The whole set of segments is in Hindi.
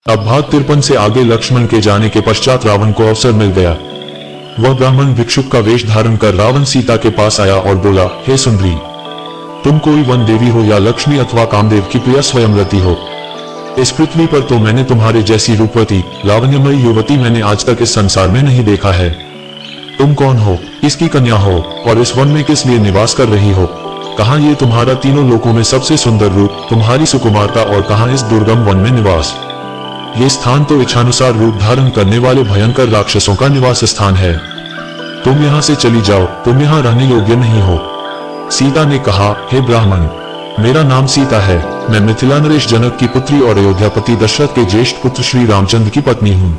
अब भाग 53 से आगे लक्ष्मण के जाने के पश्चात रावण को अवसर मिल गया। वह ब्राह्मण भिक्षुक का वेश धारण कर रावण सीता के पास आया और बोला, हे सुंदरी, तुम कोई वन देवी हो या लक्ष्मी अथवा कामदेव की प्रिया स्वयंवती हो, इस पृथ्वी पर तो मैंने तुम्हारे जैसी रूपवती लावण्यमयी युवती मैंने आज तक इस संसार में नहीं देखा है। तुम कौन हो, किसकी कन्या हो और इस वन में किस लिए निवास कर रही हो? कहाँ ये तुम्हारा तीनों लोकों में सबसे सुंदर रूप, तुम्हारी सुकुमारता, और कहाँ इस दुर्गम वन में निवास? ये स्थान तो इच्छानुसार रूप धारण करने वाले भयंकर राक्षसों का निवास स्थान है। तुम यहाँ से चली जाओ, तुम यहाँ रहने योग्य नहीं हो। सीता ने कहा, हे ब्राह्मण, मेरा नाम सीता है, मैं मिथिला नरेश जनक की पुत्री और अयोध्यापति दशरथ के ज्येष्ठ पुत्र श्री रामचंद्र की पत्नी हूँ।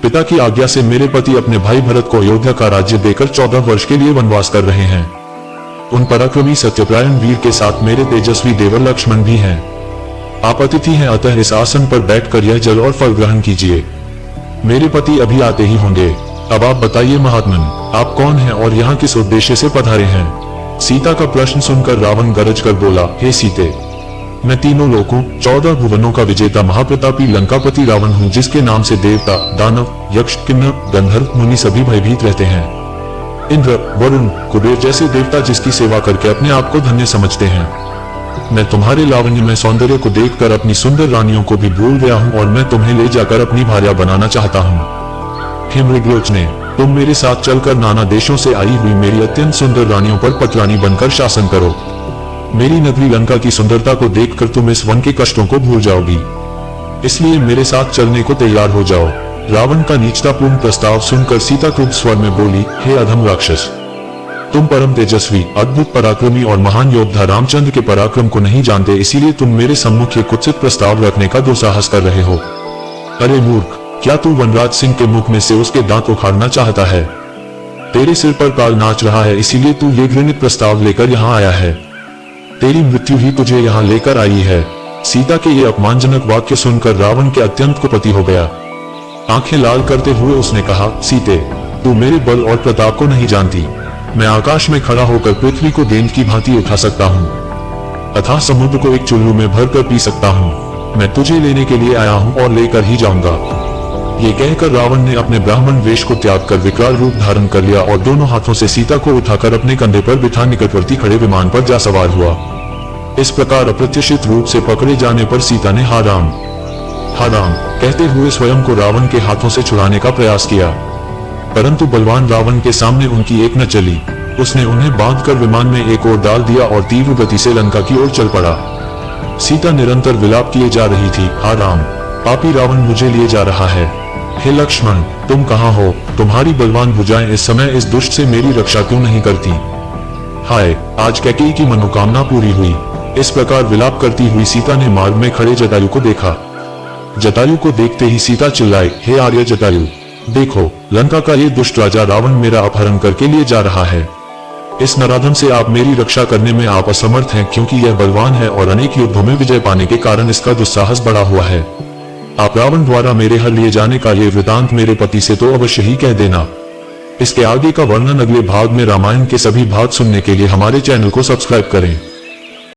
पिता की आज्ञा से मेरे पति अपने भाई भरत को अयोध्या का राज्य देकर 14 वर्ष के लिए वनवास कर रहे हैं। उन पराक्रमी सत्यपरायण वीर के साथ मेरे तेजस्वी देवर लक्ष्मण भी हैं। आप अतिथि हैं, अतः इस आसन पर बैठकर यह जल और फल ग्रहण कीजिए। मेरे पति अभी आते ही होंगे। अब आप बताइए महात्मन, आप कौन हैं और यहाँ किस उद्देश्य से पधारे हैं? सीता का प्रश्न सुनकर रावण गरज कर बोला, हे सीते, मैं तीनों लोकों 14 भुवनों का विजेता महाप्रतापी लंकापति रावण हूँ, जिसके नाम से देवता, दानव, यक्ष, किन्नर, गंधर्व, मुनि सभी भयभीत रहते हैं। इंद्र, वरुण, कुबेर जैसे देवता जिसकी सेवा करके अपने आप को धन्य समझते हैं। मैं तुम्हारे लावण्यमय सौंदर्य को देखकर अपनी सुंदर रानियों को भी भूल गया हूँ और मैं तुम्हें ले जाकर अपनी भार्या बनाना चाहता हूँ। हे मृगलोचने, तुम मेरे साथ चलकर नाना देशों से आई हुई मेरी अत्यंत सुंदर रानियों पर पटरानी बनकर शासन करो। मेरी नगरी लंका की सुंदरता को देखकर तुम इस वन के कष्टों को भूल जाओगी, इसलिए मेरे साथ चलने को तैयार हो जाओ। रावण का नीचतापूर्ण प्रस्ताव सुनकर सीता क्रुद्ध स्वर में बोली, हे अधम राक्षस, तुम परम तेजस्वी, अद्भुत पराक्रमी और महान योद्धा रामचंद्र के पराक्रम को नहीं जानते, इसीलिए तुम मेरे सम्मुख ये कुत्सित प्रस्ताव रखने का दुस्साहस कर रहे हो। अरे मूर्ख, क्या तू वनराज सिंह के मुख में से उसके दांत उखाड़ना चाहता है? तेरे सिर पर काल नाच रहा है, इसीलिए तू ये घृणित प्रस्ताव लेकर यहाँ आया है। तेरी मृत्यु ही तुझे यहाँ लेकर आई है। सीता के ये अपमानजनक वाक्य सुनकर रावण के अत्यंत कुपित हो गया। आंखें लाल करते हुए उसने कहा, सीते, तू मेरे बल और प्रताप को नहीं जानती। मैं आकाश में खड़ा होकर पृथ्वी को गेंद की भांति उठा सकता हूँ, अथाह समुद्र को एक चुल्लू में भरकर पी सकता हूँ। मैं तुझे लेने के लिए आया हूँ और लेकर ही जाऊंगा। ये कहकर रावण ने अपने ब्राह्मण वेश को त्याग कर विकराल रूप धारण कर लिया और दोनों हाथों से सीता को उठाकर अपने कंधे पर बिठा निकटवर्ती खड़े विमान पर जा सवार हुआ। इस प्रकार अप्रत्याशित रूप से पकड़े जाने पर सीता ने हा राम कहते हुए स्वयं को रावण के हाथों से छुड़ाने का प्रयास किया, परंतु बलवान रावण के सामने उनकी एक न चली। उसने उन्हें बांधकर विमान में एक ओर डाल दिया और तीव्र गति से लंका की ओर चल पड़ा। सीता निरंतर विलाप किए जा रही थी, हा राम, पापी रावण मुझे लिए जा रहा है। हे लक्ष्मण, तुम कहाँ हो? तुम्हारी बलवान भुजाएं इस समय इस दुष्ट से मेरी रक्षा क्यों नहीं करती? हाय, आज कैकेयी की मनोकामना पूरी हुई। इस प्रकार विलाप करती हुई सीता ने मार्ग में खड़े जटायु को देखा। जटायु को देखते ही सीता चिल्लाई, हे आर्य जटायु, देखो, लंका का ये दुष्ट राजा रावण मेरा अपहरण करके लिए जा रहा है। इस नराधम से आप मेरी रक्षा करने में आप असमर्थ हैं, क्योंकि यह बलवान है और अनेक युद्धों में विजय पाने के कारण इसका दुस्साहस बढ़ा हुआ है। आप रावण द्वारा मेरे हर लिए जाने का ये वृतांत मेरे पति से तो अवश्य ही कह देना। इसके आगे का वर्णन अगले भाग में रामायण के सभी भाग सुनने के लिए हमारे चैनल को सब्सक्राइब करें।